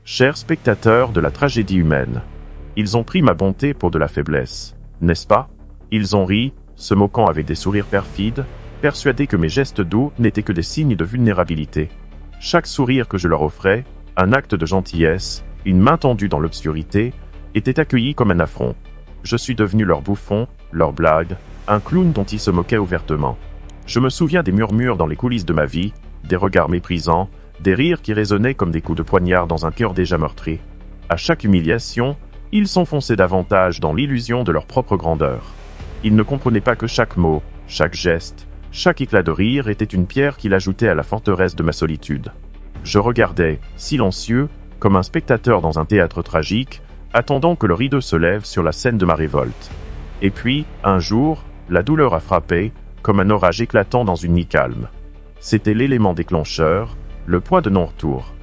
Chers spectateurs de la tragédie humaine, ils ont pris ma bonté pour de la faiblesse, n'est-ce pas? Ils ont ri, se moquant avec des sourires perfides, persuadés que mes gestes doux n'étaient que des signes de vulnérabilité. Chaque sourire que je leur offrais, un acte de gentillesse, une main tendue dans l'obscurité, était accueilli comme un affront. Je suis devenu leur bouffon, leur blague, un clown dont ils se moquaient ouvertement. Je me souviens des murmures dans les coulisses de ma vie, des regards méprisants, des rires qui résonnaient comme des coups de poignard dans un cœur déjà meurtri. À chaque humiliation, ils s'enfonçaient davantage dans l'illusion de leur propre grandeur. Ils ne comprenaient pas que chaque mot, chaque geste, chaque éclat de rire était une pierre qu'il ajoutait à la forteresse de ma solitude. Je regardais, silencieux, comme un spectateur dans un théâtre tragique, attendant que le rideau se lève sur la scène de ma révolte. Et puis, un jour, la douleur a frappé, comme un orage éclatant dans une nuit calme. C'était l'élément déclencheur, le point de non-retour.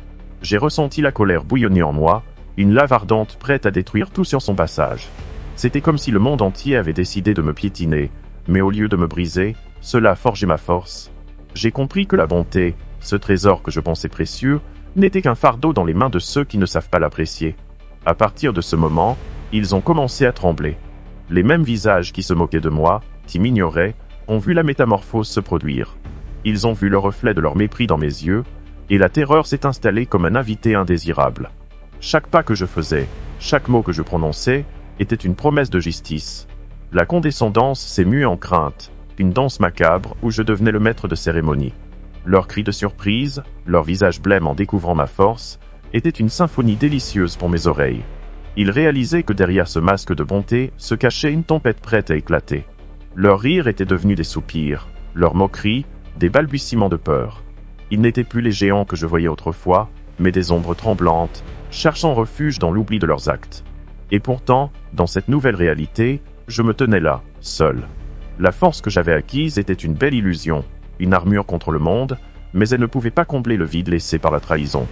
J'ai ressenti la colère bouillonner en moi, une lave ardente prête à détruire tout sur son passage. C'était comme si le monde entier avait décidé de me piétiner, mais au lieu de me briser, cela a forgé ma force. J'ai compris que la bonté, ce trésor que je pensais précieux, n'était qu'un fardeau dans les mains de ceux qui ne savent pas l'apprécier. À partir de ce moment, ils ont commencé à trembler. Les mêmes visages qui se moquaient de moi, qui m'ignoraient, ont vu la métamorphose se produire. Ils ont vu le reflet de leur mépris dans mes yeux, et la terreur s'est installée comme un invité indésirable. Chaque pas que je faisais, chaque mot que je prononçais, était une promesse de justice. La condescendance s'est muée en crainte, une danse macabre où je devenais le maître de cérémonie. Leurs cris de surprise, leur visage blême en découvrant ma force, étaient une symphonie délicieuse pour mes oreilles. Ils réalisaient que derrière ce masque de bonté se cachait une tempête prête à éclater. Leurs rires étaient devenus des soupirs, leurs moqueries, des balbutiements de peur. Ils n'étaient plus les géants que je voyais autrefois, mais des ombres tremblantes, cherchant refuge dans l'oubli de leurs actes. Et pourtant, dans cette nouvelle réalité, je me tenais là, seul. La force que j'avais acquise était une belle illusion, une armure contre le monde, mais elle ne pouvait pas combler le vide laissé par la trahison.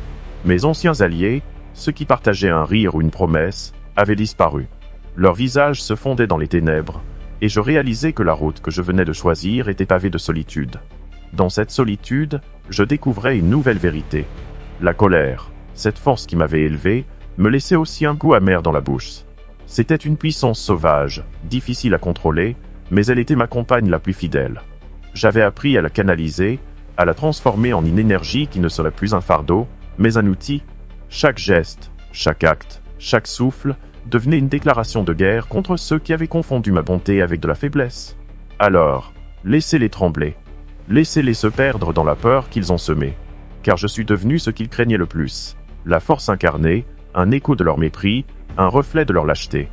Mes anciens alliés, ceux qui partageaient un rire ou une promesse, avaient disparu. Leurs visages se fondaient dans les ténèbres, et je réalisais que la route que je venais de choisir était pavée de solitude. Dans cette solitude, je découvrais une nouvelle vérité. La colère, cette force qui m'avait élevé, me laissait aussi un goût amer dans la bouche. C'était une puissance sauvage, difficile à contrôler, mais elle était ma compagne la plus fidèle. J'avais appris à la canaliser, à la transformer en une énergie qui ne serait plus un fardeau, mais un outil. Chaque geste, chaque acte, chaque souffle devenait une déclaration de guerre contre ceux qui avaient confondu ma bonté avec de la faiblesse. Alors, laissez-les trembler. Laissez-les se perdre dans la peur qu'ils ont semée. Car je suis devenu ce qu'ils craignaient le plus. La force incarnée, un écho de leur mépris, un reflet de leur lâcheté.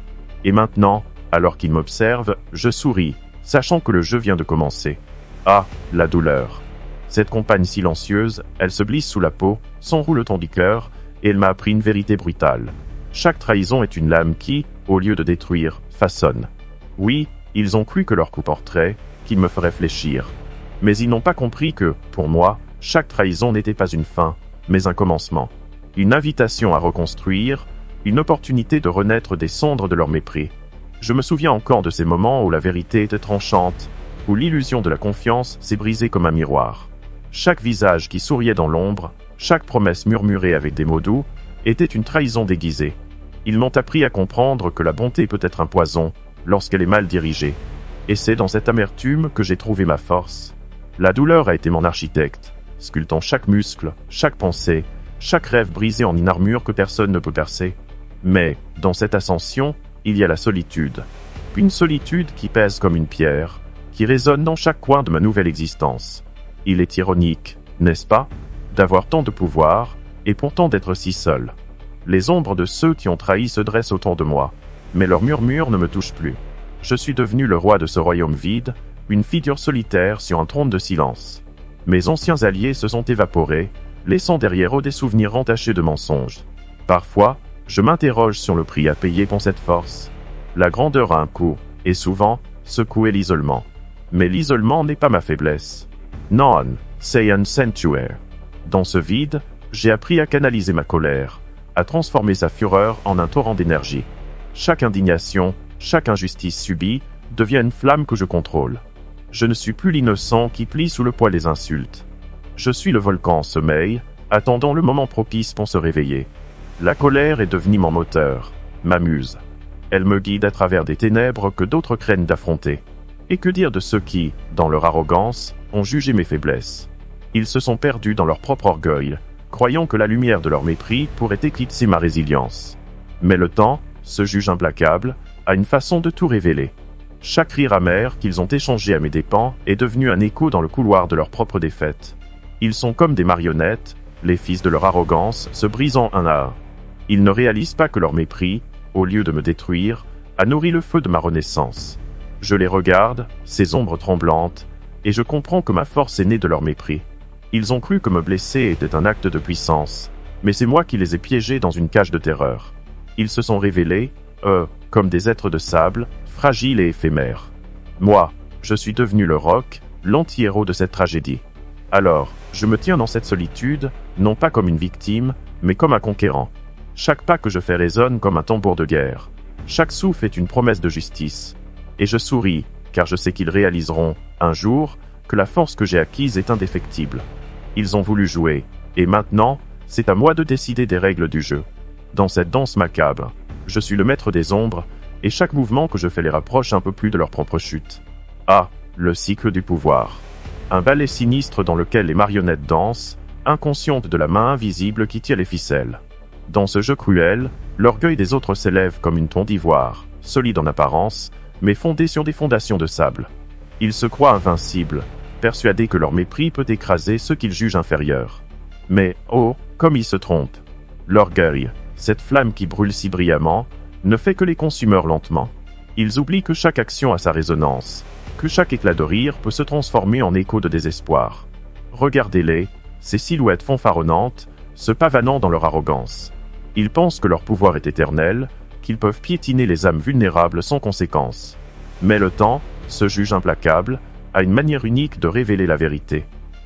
Et maintenant, alors qu'ils m'observent, je souris, sachant que le jeu vient de commencer. Ah, la douleur. Cette compagne silencieuse, elle se glisse sous la peau, s'enroule autour du cœur, et elle m'a appris une vérité brutale. Chaque trahison est une lame qui, au lieu de détruire, façonne. Oui, ils ont cru que leur coup porterait, qu'il me ferait fléchir. Mais ils n'ont pas compris que, pour moi, chaque trahison n'était pas une fin, mais un commencement. Une invitation à reconstruire, une opportunité de renaître des cendres de leur mépris. Je me souviens encore de ces moments où la vérité était tranchante, où l'illusion de la confiance s'est brisée comme un miroir. Chaque visage qui souriait dans l'ombre, chaque promesse murmurée avec des mots doux, était une trahison déguisée. Ils m'ont appris à comprendre que la bonté peut être un poison, lorsqu'elle est mal dirigée. Et c'est dans cette amertume que j'ai trouvé ma force. La douleur a été mon architecte, sculptant chaque muscle, chaque pensée, chaque rêve brisé en une armure que personne ne peut percer. Mais, dans cette ascension, il y a la solitude. Une solitude qui pèse comme une pierre, qui résonne dans chaque coin de ma nouvelle existence. Il est ironique, n'est-ce pas, d'avoir tant de pouvoir, et pourtant d'être si seul. Les ombres de ceux qui ont trahi se dressent autour de moi, mais leurs murmures ne me touchent plus. Je suis devenu le roi de ce royaume vide, une figure solitaire sur un trône de silence. Mes anciens alliés se sont évaporés, laissant derrière eux des souvenirs entachés de mensonges. Parfois, je m'interroge sur le prix à payer pour cette force. La grandeur a un coût, et souvent, ce coût est l'isolement. Mais l'isolement n'est pas ma faiblesse. Non, c'est un sanctuaire. Dans ce vide, j'ai appris à canaliser ma colère, à transformer sa fureur en un torrent d'énergie. Chaque indignation, chaque injustice subie, devient une flamme que je contrôle. Je ne suis plus l'innocent qui plie sous le poids des insultes. Je suis le volcan en sommeil, attendant le moment propice pour se réveiller. La colère est devenue mon moteur, ma muse. Elle me guide à travers des ténèbres que d'autres craignent d'affronter. Et que dire de ceux qui, dans leur arrogance, ont jugé mes faiblesses? Ils se sont perdus dans leur propre orgueil, croyant que la lumière de leur mépris pourrait éclipser ma résilience. Mais le temps, ce juge implacable, a une façon de tout révéler. Chaque rire amer qu'ils ont échangé à mes dépens est devenu un écho dans le couloir de leur propre défaite. Ils sont comme des marionnettes, les fils de leur arrogance se brisant un à un. Ils ne réalisent pas que leur mépris, au lieu de me détruire, a nourri le feu de ma renaissance. Je les regarde, ces ombres tremblantes, et je comprends que ma force est née de leur mépris. Ils ont cru que me blesser était un acte de puissance, mais c'est moi qui les ai piégés dans une cage de terreur. Ils se sont révélés, comme des êtres de sable, fragiles et éphémères. Moi, je suis devenu le roc, l'anti-héros de cette tragédie. Alors, je me tiens dans cette solitude, non pas comme une victime, mais comme un conquérant. Chaque pas que je fais résonne comme un tambour de guerre. Chaque souffle est une promesse de justice. Et je souris, car je sais qu'ils réaliseront, un jour, que la force que j'ai acquise est indéfectible. Ils ont voulu jouer, et maintenant, c'est à moi de décider des règles du jeu. Dans cette danse macabre, je suis le maître des ombres, et chaque mouvement que je fais les rapproche un peu plus de leur propre chute. Ah, le cycle du pouvoir. Un ballet sinistre dans lequel les marionnettes dansent, inconscientes de la main invisible qui tire les ficelles. Dans ce jeu cruel, l'orgueil des autres s'élève comme une tour d'ivoire, solide en apparence, mais fondée sur des fondations de sable. Ils se croient invincibles, persuadés que leur mépris peut écraser ceux qu'ils jugent inférieurs. Mais, oh, comme ils se trompent. L'orgueil, cette flamme qui brûle si brillamment, ne fait que les consumer lentement. Ils oublient que chaque action a sa résonance, que chaque éclat de rire peut se transformer en écho de désespoir. Regardez-les, ces silhouettes fanfaronnantes, se pavanant dans leur arrogance. Ils pensent que leur pouvoir est éternel, qu'ils peuvent piétiner les âmes vulnérables sans conséquence. Mais le temps, ce juge implacable, a une manière unique de révéler la vérité.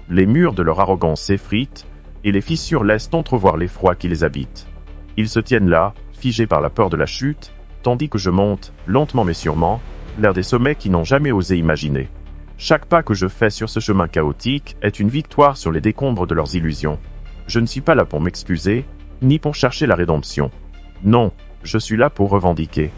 Les murs de leur arrogance s'effritent, et les fissures laissent entrevoir l'effroi qui les habite. Ils se tiennent là, figés par la peur de la chute, tandis que je monte, lentement mais sûrement, vers des sommets qui n'ont jamais osé imaginer. Chaque pas que je fais sur ce chemin chaotique est une victoire sur les décombres de leurs illusions. Je ne suis pas là pour m'excuser, ni pour chercher la rédemption. Non, je suis là pour revendiquer.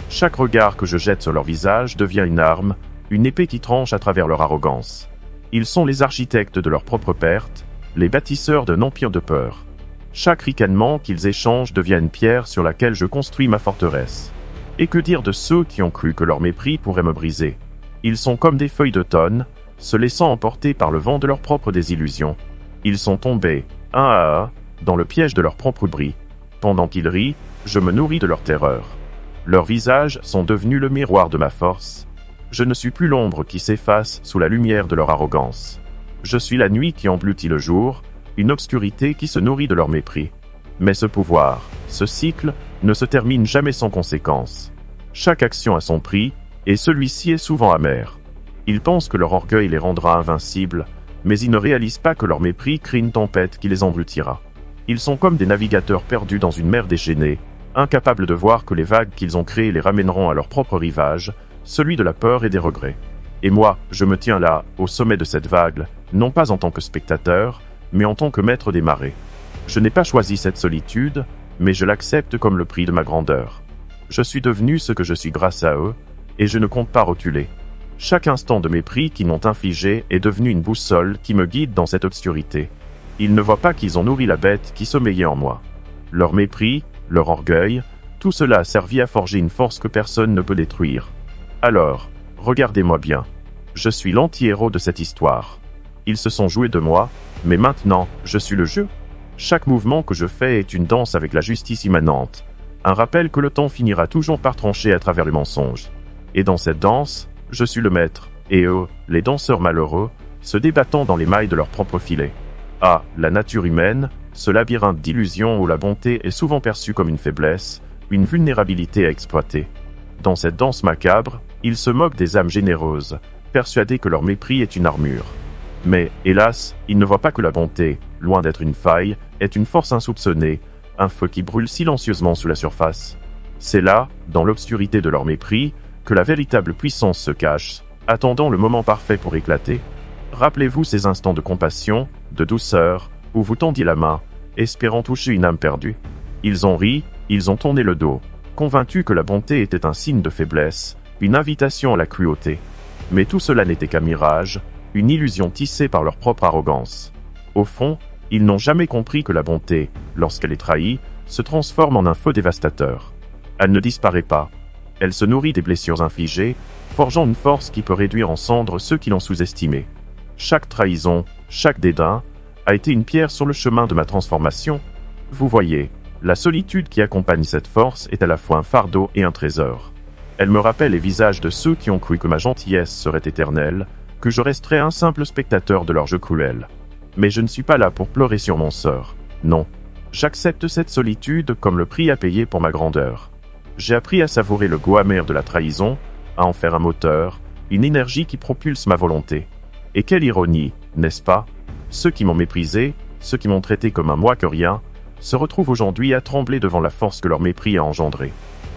Chaque regard que je jette sur leur visage devient une arme, une épée qui tranche à travers leur arrogance. Ils sont les architectes de leur propre perte, les bâtisseurs d'un empire de peur. Chaque ricanement qu'ils échangent devient une pierre sur laquelle je construis ma forteresse. Et que dire de ceux qui ont cru que leur mépris pourrait me briser? Ils sont comme des feuilles d'automne, se laissant emporter par le vent de leur propre désillusion. Ils sont tombés, un à un, dans le piège de leur propre bris. Pendant qu'ils rient, je me nourris de leur terreur. Leurs visages sont devenus le miroir de ma force. Je ne suis plus l'ombre qui s'efface sous la lumière de leur arrogance. Je suis la nuit qui engloutit le jour, une obscurité qui se nourrit de leur mépris. Mais ce pouvoir, ce cycle, ne se termine jamais sans conséquence. Chaque action a son prix, et celui-ci est souvent amer. Ils pensent que leur orgueil les rendra invincibles, mais ils ne réalisent pas que leur mépris crée une tempête qui les engloutira. Ils sont comme des navigateurs perdus dans une mer déchaînée, incapables de voir que les vagues qu'ils ont créées les ramèneront à leur propre rivage, celui de la peur et des regrets. Et moi, je me tiens là, au sommet de cette vague, non pas en tant que spectateur, mais en tant que maître des marées. Je n'ai pas choisi cette solitude, mais je l'accepte comme le prix de ma grandeur. Je suis devenu ce que je suis grâce à eux, et je ne compte pas rotuler. Chaque instant de mépris qu'ils m'ont infligé est devenu une boussole qui me guide dans cette obscurité. Ils ne voient pas qu'ils ont nourri la bête qui sommeillait en moi. Leur mépris, leur orgueil, tout cela a servi à forger une force que personne ne peut détruire. Alors, regardez-moi bien. Je suis l'anti-héros de cette histoire. Ils se sont joués de moi, mais maintenant, je suis le jeu. Chaque mouvement que je fais est une danse avec la justice immanente. Un rappel que le temps finira toujours par trancher à travers les mensonges. Et dans cette danse, je suis le maître, et eux, les danseurs malheureux, se débattant dans les mailles de leur propre filet. Ah, la nature humaine, ce labyrinthe d'illusions où la bonté est souvent perçue comme une faiblesse, une vulnérabilité à exploiter. Dans cette danse macabre, ils se moquent des âmes généreuses, persuadés que leur mépris est une armure. Mais, hélas, ils ne voient pas que la bonté, loin d'être une faille, est une force insoupçonnée, un feu qui brûle silencieusement sous la surface. C'est là, dans l'obscurité de leur mépris, que la véritable puissance se cache, attendant le moment parfait pour éclater. Rappelez-vous ces instants de compassion, de douceur, où vous tendiez la main, espérant toucher une âme perdue. Ils ont ri, ils ont tourné le dos, convaincus que la bonté était un signe de faiblesse, une invitation à la cruauté. Mais tout cela n'était qu'un mirage, une illusion tissée par leur propre arrogance. Au fond, ils n'ont jamais compris que la bonté, lorsqu'elle est trahie, se transforme en un feu dévastateur. Elle ne disparaît pas. Elle se nourrit des blessures infligées, forgeant une force qui peut réduire en cendres ceux qui l'ont sous-estimée. Chaque trahison, chaque dédain, a été une pierre sur le chemin de ma transformation. Vous voyez, la solitude qui accompagne cette force est à la fois un fardeau et un trésor. Elle me rappelle les visages de ceux qui ont cru que ma gentillesse serait éternelle, que je resterais un simple spectateur de leur jeu cruel. Mais je ne suis pas là pour pleurer sur mon sort. Non. J'accepte cette solitude comme le prix à payer pour ma grandeur. J'ai appris à savourer le goût amer de la trahison, à en faire un moteur, une énergie qui propulse ma volonté. Et quelle ironie, n'est-ce pas? Ceux qui m'ont méprisé, ceux qui m'ont traité comme un moins que rien, se retrouvent aujourd'hui à trembler devant la force que leur mépris a engendrée.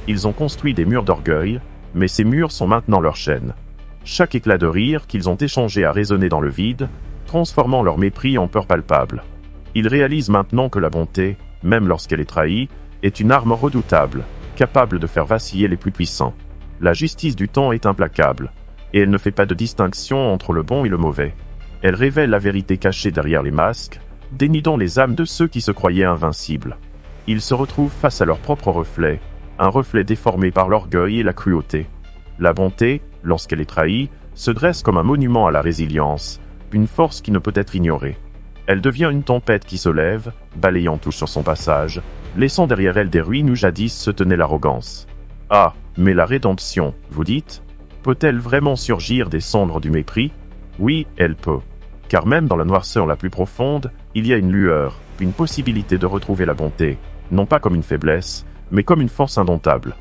Ils ont construit des murs d'orgueil, mais ces murs sont maintenant leurs chaînes. Chaque éclat de rire qu'ils ont échangé a résonné dans le vide, transformant leur mépris en peur palpable. Ils réalisent maintenant que la bonté, même lorsqu'elle est trahie, est une arme redoutable, capable de faire vaciller les plus puissants. La justice du temps est implacable, et elle ne fait pas de distinction entre le bon et le mauvais. Elle révèle la vérité cachée derrière les masques, dénudant les âmes de ceux qui se croyaient invincibles. Ils se retrouvent face à leur propre reflet, un reflet déformé par l'orgueil et la cruauté. La bonté, lorsqu'elle est trahie, se dresse comme un monument à la résilience, une force qui ne peut être ignorée. Elle devient une tempête qui se lève, balayant tout sur son passage, laissant derrière elle des ruines où jadis se tenait l'arrogance. Ah, mais la rédemption, vous dites? Peut-elle vraiment surgir des cendres du mépris? Oui, elle peut. Car même dans la noirceur la plus profonde, il y a une lueur, une possibilité de retrouver la bonté, non pas comme une faiblesse, mais comme une force indomptable.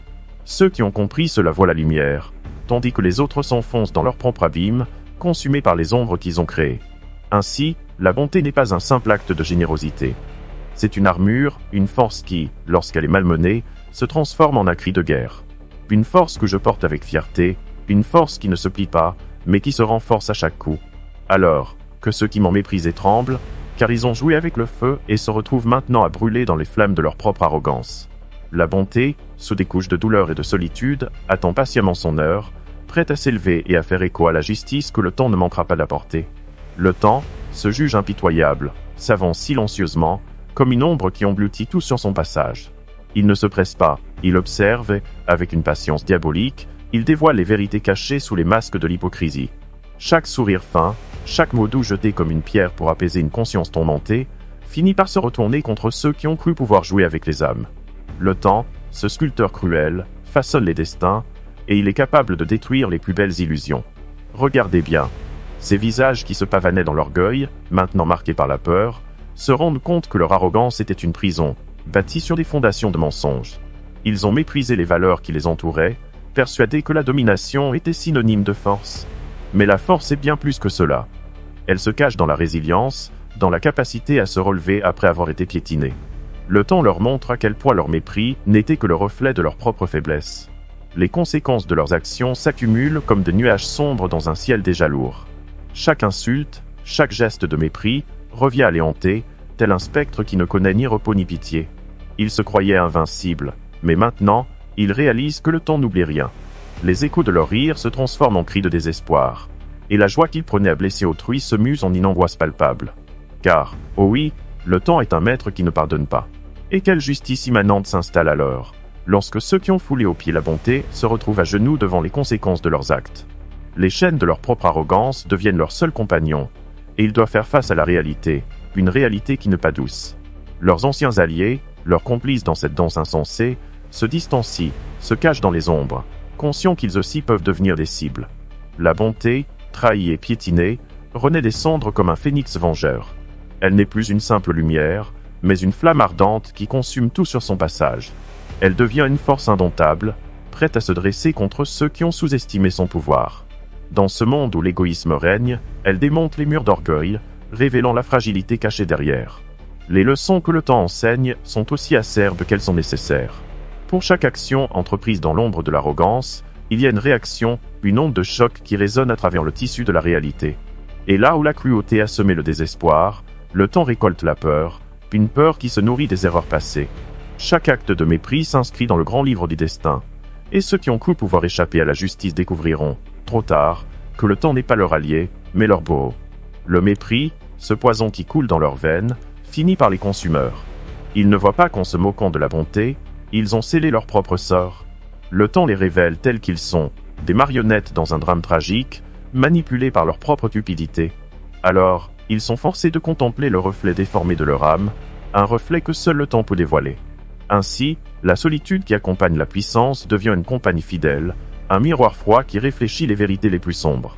Ceux qui ont compris cela voient la lumière, tandis que les autres s'enfoncent dans leur propre abîme, consumés par les ombres qu'ils ont créées. Ainsi, la bonté n'est pas un simple acte de générosité. C'est une armure, une force qui, lorsqu'elle est malmenée, se transforme en un cri de guerre. Une force que je porte avec fierté, une force qui ne se plie pas, mais qui se renforce à chaque coup. Alors, que ceux qui m'ont méprisé tremblent, car ils ont joué avec le feu et se retrouvent maintenant à brûler dans les flammes de leur propre arrogance. La bonté, sous des couches de douleur et de solitude, attend patiemment son heure, prête à s'élever et à faire écho à la justice que le temps ne manquera pas d'apporter. Le temps, se juge impitoyable, s'avance silencieusement, comme une ombre qui engloutit tout sur son passage. Il ne se presse pas, il observe et, avec une patience diabolique, il dévoile les vérités cachées sous les masques de l'hypocrisie. Chaque sourire fin, chaque mot doux jeté comme une pierre pour apaiser une conscience tourmentée, finit par se retourner contre ceux qui ont cru pouvoir jouer avec les âmes. Le temps, ce sculpteur cruel, façonne les destins, et il est capable de détruire les plus belles illusions. Regardez bien. Ces visages qui se pavanaient dans l'orgueil, maintenant marqués par la peur, se rendent compte que leur arrogance était une prison, bâtie sur des fondations de mensonges. Ils ont méprisé les valeurs qui les entouraient, persuadés que la domination était synonyme de force. Mais la force est bien plus que cela. Elle se cache dans la résilience, dans la capacité à se relever après avoir été piétinés. Le temps leur montre à quel point leur mépris n'était que le reflet de leur propre faiblesse. Les conséquences de leurs actions s'accumulent comme des nuages sombres dans un ciel déjà lourd. Chaque insulte, chaque geste de mépris, revient à les hanter, tel un spectre qui ne connaît ni repos ni pitié. Ils se croyaient invincibles, mais maintenant, ils réalisent que le temps n'oublie rien. Les échos de leur rire se transforment en cris de désespoir, et la joie qu'ils prenaient à blesser autrui se muse en une angoisse palpable. Car, oh oui, le temps est un maître qui ne pardonne pas. Et quelle justice immanente s'installe alors, lorsque ceux qui ont foulé aux pieds la bonté se retrouvent à genoux devant les conséquences de leurs actes. Les chaînes de leur propre arrogance deviennent leurs seuls compagnons, et ils doivent faire face à la réalité, une réalité qui n'est pas douce. Leurs anciens alliés, leurs complices dans cette danse insensée, se distancient, se cachent dans les ombres, conscients qu'ils aussi peuvent devenir des cibles. La bonté, trahie et piétinée, renaît des cendres comme un phénix vengeur. Elle n'est plus une simple lumière, mais une flamme ardente qui consume tout sur son passage. Elle devient une force indomptable, prête à se dresser contre ceux qui ont sous-estimé son pouvoir. Dans ce monde où l'égoïsme règne, elle démonte les murs d'orgueil, révélant la fragilité cachée derrière. Les leçons que le temps enseigne sont aussi acerbes qu'elles sont nécessaires. Pour chaque action entreprise dans l'ombre de l'arrogance, il y a une réaction, une onde de choc qui résonne à travers le tissu de la réalité. Et là où la cruauté a semé le désespoir, le temps récolte la peur, une peur qui se nourrit des erreurs passées. Chaque acte de mépris s'inscrit dans le grand livre du destin. Et ceux qui ont cru pouvoir échapper à la justice découvriront, trop tard, que le temps n'est pas leur allié, mais leur bourreau. Le mépris, ce poison qui coule dans leurs veines, finit par les consumeurs. Ils ne voient pas qu'en se moquant de la bonté, ils ont scellé leur propre sort. Le temps les révèle tels qu'ils sont, des marionnettes dans un drame tragique, manipulés par leur propre cupidité. Alors, ils sont forcés de contempler le reflet déformé de leur âme, un reflet que seul le temps peut dévoiler. Ainsi, la solitude qui accompagne la puissance devient une compagne fidèle, un miroir froid qui réfléchit les vérités les plus sombres.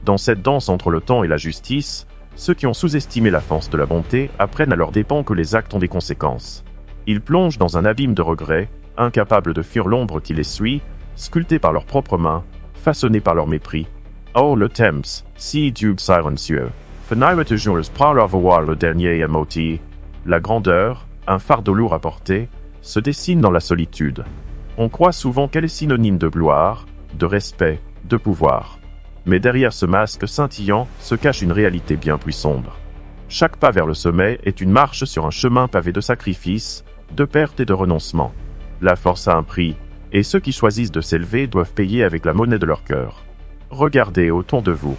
Dans cette danse entre le temps et la justice, ceux qui ont sous-estimé la force de la bonté apprennent à leurs dépens que les actes ont des conséquences. Ils plongent dans un abîme de regrets, incapables de fuir l'ombre qui les suit, sculptés par leurs propres mains, façonnés par leur mépris. Oh le temps, si Dieu silencieux, finira toujours par avoir le dernier mot. La grandeur, un fardeau lourd à porter, se dessine dans la solitude. On croit souvent qu'elle est synonyme de gloire, de respect, de pouvoir. Mais derrière ce masque scintillant se cache une réalité bien plus sombre. Chaque pas vers le sommet est une marche sur un chemin pavé de sacrifices, de pertes et de renoncements. La force a un prix, et ceux qui choisissent de s'élever doivent payer avec la monnaie de leur cœur. Regardez autour de vous.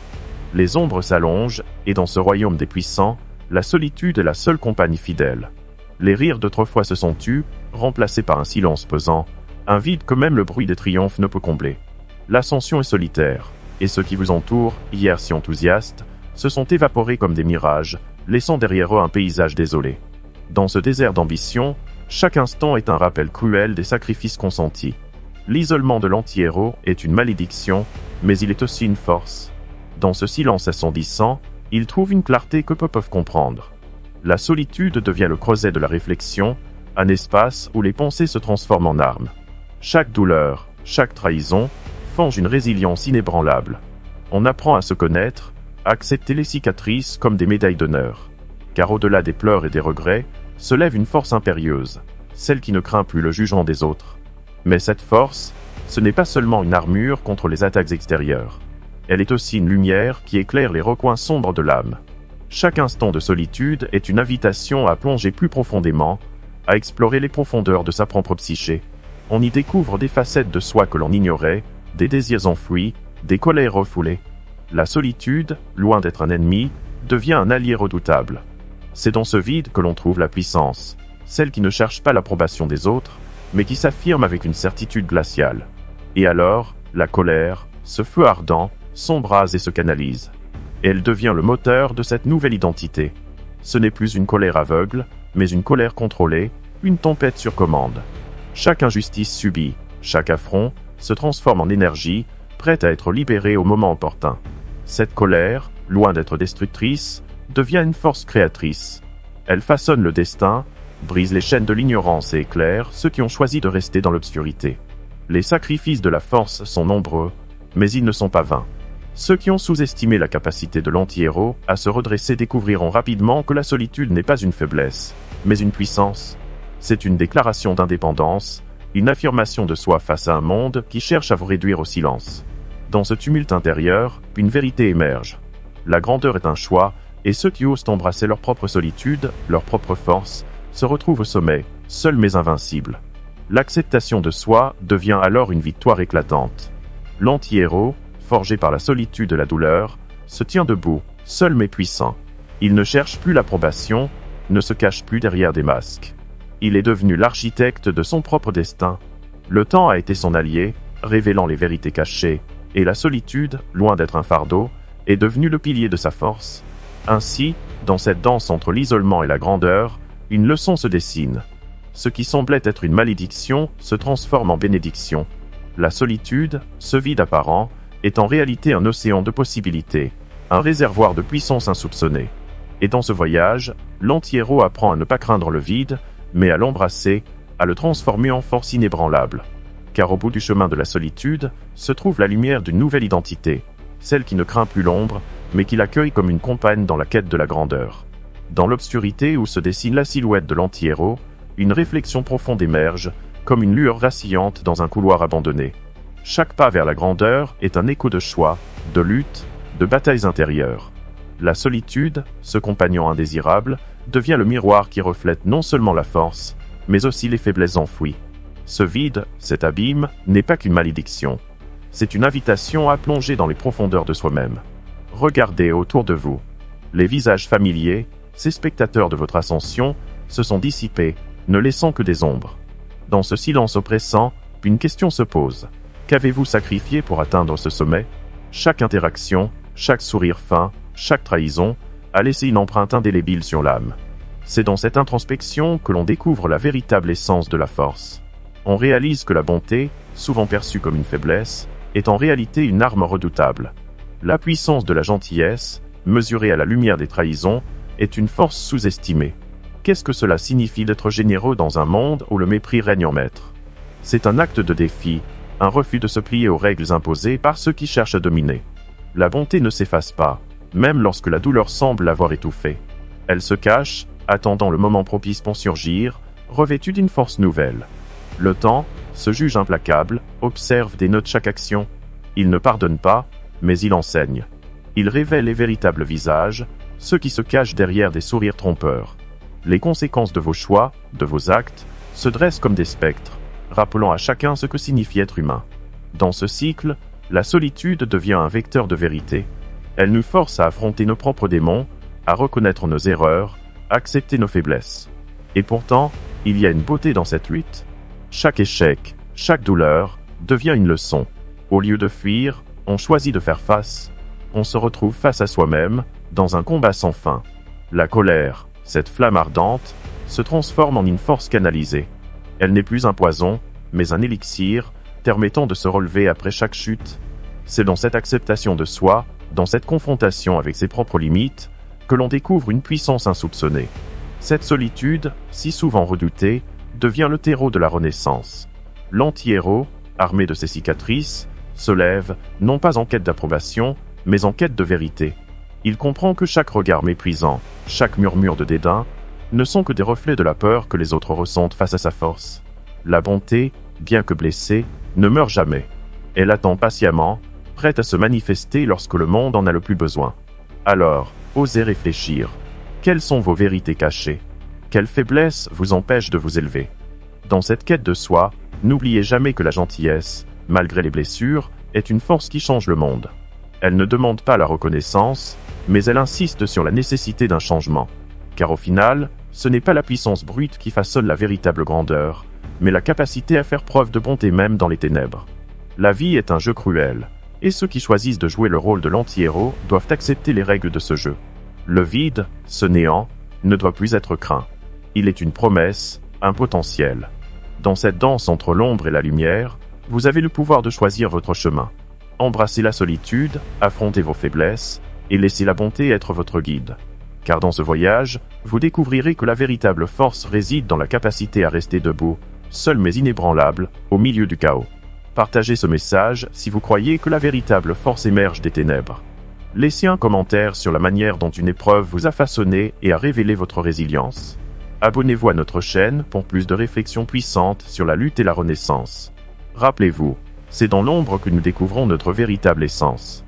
Les ombres s'allongent, et dans ce royaume des puissants, la solitude est la seule compagne fidèle. Les rires d'autrefois se sont tus, remplacés par un silence pesant, un vide que même le bruit des triomphes ne peut combler. L'ascension est solitaire, et ceux qui vous entourent, hier si enthousiastes, se sont évaporés comme des mirages, laissant derrière eux un paysage désolé. Dans ce désert d'ambition, chaque instant est un rappel cruel des sacrifices consentis. L'isolement de l'anti-héros est une malédiction, mais il est aussi une force. Dans ce silence assourdissant, ils trouvent une clarté que peu peuvent comprendre. La solitude devient le creuset de la réflexion, un espace où les pensées se transforment en armes. Chaque douleur, chaque trahison, forge une résilience inébranlable. On apprend à se connaître, à accepter les cicatrices comme des médailles d'honneur. Car au-delà des pleurs et des regrets, se lève une force impérieuse, celle qui ne craint plus le jugement des autres. Mais cette force, ce n'est pas seulement une armure contre les attaques extérieures. Elle est aussi une lumière qui éclaire les recoins sombres de l'âme. Chaque instant de solitude est une invitation à plonger plus profondément, à explorer les profondeurs de sa propre psyché. On y découvre des facettes de soi que l'on ignorait, des désirs enfouis, des colères refoulées. La solitude, loin d'être un ennemi, devient un allié redoutable. C'est dans ce vide que l'on trouve la puissance, celle qui ne cherche pas l'approbation des autres, mais qui s'affirme avec une certitude glaciale. Et alors, la colère, ce feu ardent, s'embrase et se canalise. Elle devient le moteur de cette nouvelle identité. Ce n'est plus une colère aveugle, mais une colère contrôlée, une tempête sur commande. Chaque injustice subie, chaque affront, se transforme en énergie, prête à être libérée au moment opportun. Cette colère, loin d'être destructrice, devient une force créatrice. Elle façonne le destin, brise les chaînes de l'ignorance et éclaire ceux qui ont choisi de rester dans l'obscurité. Les sacrifices de la force sont nombreux, mais ils ne sont pas vains. Ceux qui ont sous-estimé la capacité de l'anti-héros à se redresser découvriront rapidement que la solitude n'est pas une faiblesse, mais une puissance. C'est une déclaration d'indépendance, une affirmation de soi face à un monde qui cherche à vous réduire au silence. Dans ce tumulte intérieur, une vérité émerge. La grandeur est un choix, et ceux qui osent embrasser leur propre solitude, leur propre force, se retrouvent au sommet, seuls mais invincibles. L'acceptation de soi devient alors une victoire éclatante. L'anti-héros, forgé par la solitude et la douleur, se tient debout, seul mais puissant. Il ne cherche plus l'approbation, ne se cache plus derrière des masques. Il est devenu l'architecte de son propre destin. Le temps a été son allié, révélant les vérités cachées, et la solitude, loin d'être un fardeau, est devenue le pilier de sa force. Ainsi, dans cette danse entre l'isolement et la grandeur, une leçon se dessine. Ce qui semblait être une malédiction se transforme en bénédiction. La solitude, ce vide apparent, est en réalité un océan de possibilités, un réservoir de puissance insoupçonnée. Et dans ce voyage, l'anti-héros apprend à ne pas craindre le vide, mais à l'embrasser, à le transformer en force inébranlable. Car au bout du chemin de la solitude, se trouve la lumière d'une nouvelle identité, celle qui ne craint plus l'ombre, mais qui l'accueille comme une compagne dans la quête de la grandeur. Dans l'obscurité où se dessine la silhouette de l'anti-héros, une réflexion profonde émerge, comme une lueur vacillante dans un couloir abandonné. Chaque pas vers la grandeur est un écho de choix, de lutte, de batailles intérieures. La solitude, ce compagnon indésirable, devient le miroir qui reflète non seulement la force, mais aussi les faiblesses enfouies. Ce vide, cet abîme, n'est pas qu'une malédiction. C'est une invitation à plonger dans les profondeurs de soi-même. Regardez autour de vous. Les visages familiers, ces spectateurs de votre ascension, se sont dissipés, ne laissant que des ombres. Dans ce silence oppressant, une question se pose. Qu'avez-vous sacrifié pour atteindre ce sommet? Chaque interaction, chaque sourire fin, chaque trahison, a laissé une empreinte indélébile sur l'âme. C'est dans cette introspection que l'on découvre la véritable essence de la force. On réalise que la bonté, souvent perçue comme une faiblesse, est en réalité une arme redoutable. La puissance de la gentillesse, mesurée à la lumière des trahisons, est une force sous-estimée. Qu'est-ce que cela signifie d'être généreux dans un monde où le mépris règne en maître? C'est un acte de défi, un refus de se plier aux règles imposées par ceux qui cherchent à dominer. La bonté ne s'efface pas, même lorsque la douleur semble l'avoir étouffée. Elle se cache, attendant le moment propice pour surgir, revêtue d'une force nouvelle. Le temps, ce juge implacable, observe des notes chaque action. Il ne pardonne pas, mais il enseigne. Il révèle les véritables visages, ceux qui se cachent derrière des sourires trompeurs. Les conséquences de vos choix, de vos actes, se dressent comme des spectres, rappelant à chacun ce que signifie être humain. Dans ce cycle, la solitude devient un vecteur de vérité. Elle nous force à affronter nos propres démons, à reconnaître nos erreurs, à accepter nos faiblesses. Et pourtant, il y a une beauté dans cette lutte. Chaque échec, chaque douleur, devient une leçon. Au lieu de fuir, on choisit de faire face. On se retrouve face à soi-même, dans un combat sans fin. La colère, cette flamme ardente, se transforme en une force canalisée. Elle n'est plus un poison, mais un élixir, permettant de se relever après chaque chute. C'est dans cette acceptation de soi, dans cette confrontation avec ses propres limites, que l'on découvre une puissance insoupçonnée. Cette solitude, si souvent redoutée, devient le terreau de la renaissance. L'anti-héros, armé de ses cicatrices, se lève, non pas en quête d'approbation, mais en quête de vérité. Il comprend que chaque regard méprisant, chaque murmure de dédain, ne sont que des reflets de la peur que les autres ressentent face à sa force. La bonté, bien que blessée, ne meurt jamais. Elle attend patiemment, prête à se manifester lorsque le monde en a le plus besoin. Alors, osez réfléchir. Quelles sont vos vérités cachées? Quelles faiblesses vous empêchent de vous élever? Dans cette quête de soi, n'oubliez jamais que la gentillesse, malgré les blessures, est une force qui change le monde. Elle ne demande pas la reconnaissance, mais elle insiste sur la nécessité d'un changement. Car au final, ce n'est pas la puissance brute qui façonne la véritable grandeur, mais la capacité à faire preuve de bonté même dans les ténèbres. La vie est un jeu cruel, et ceux qui choisissent de jouer le rôle de l'anti-héros doivent accepter les règles de ce jeu. Le vide, ce néant, ne doit plus être craint. Il est une promesse, un potentiel. Dans cette danse entre l'ombre et la lumière, vous avez le pouvoir de choisir votre chemin. Embrassez la solitude, affrontez vos faiblesses, et laissez la bonté être votre guide. Car dans ce voyage, vous découvrirez que la véritable force réside dans la capacité à rester debout, seul mais inébranlable, au milieu du chaos. Partagez ce message si vous croyez que la véritable force émerge des ténèbres. Laissez un commentaire sur la manière dont une épreuve vous a façonné et a révélé votre résilience. Abonnez-vous à notre chaîne pour plus de réflexions puissantes sur la lutte et la renaissance. Rappelez-vous, c'est dans l'ombre que nous découvrons notre véritable essence.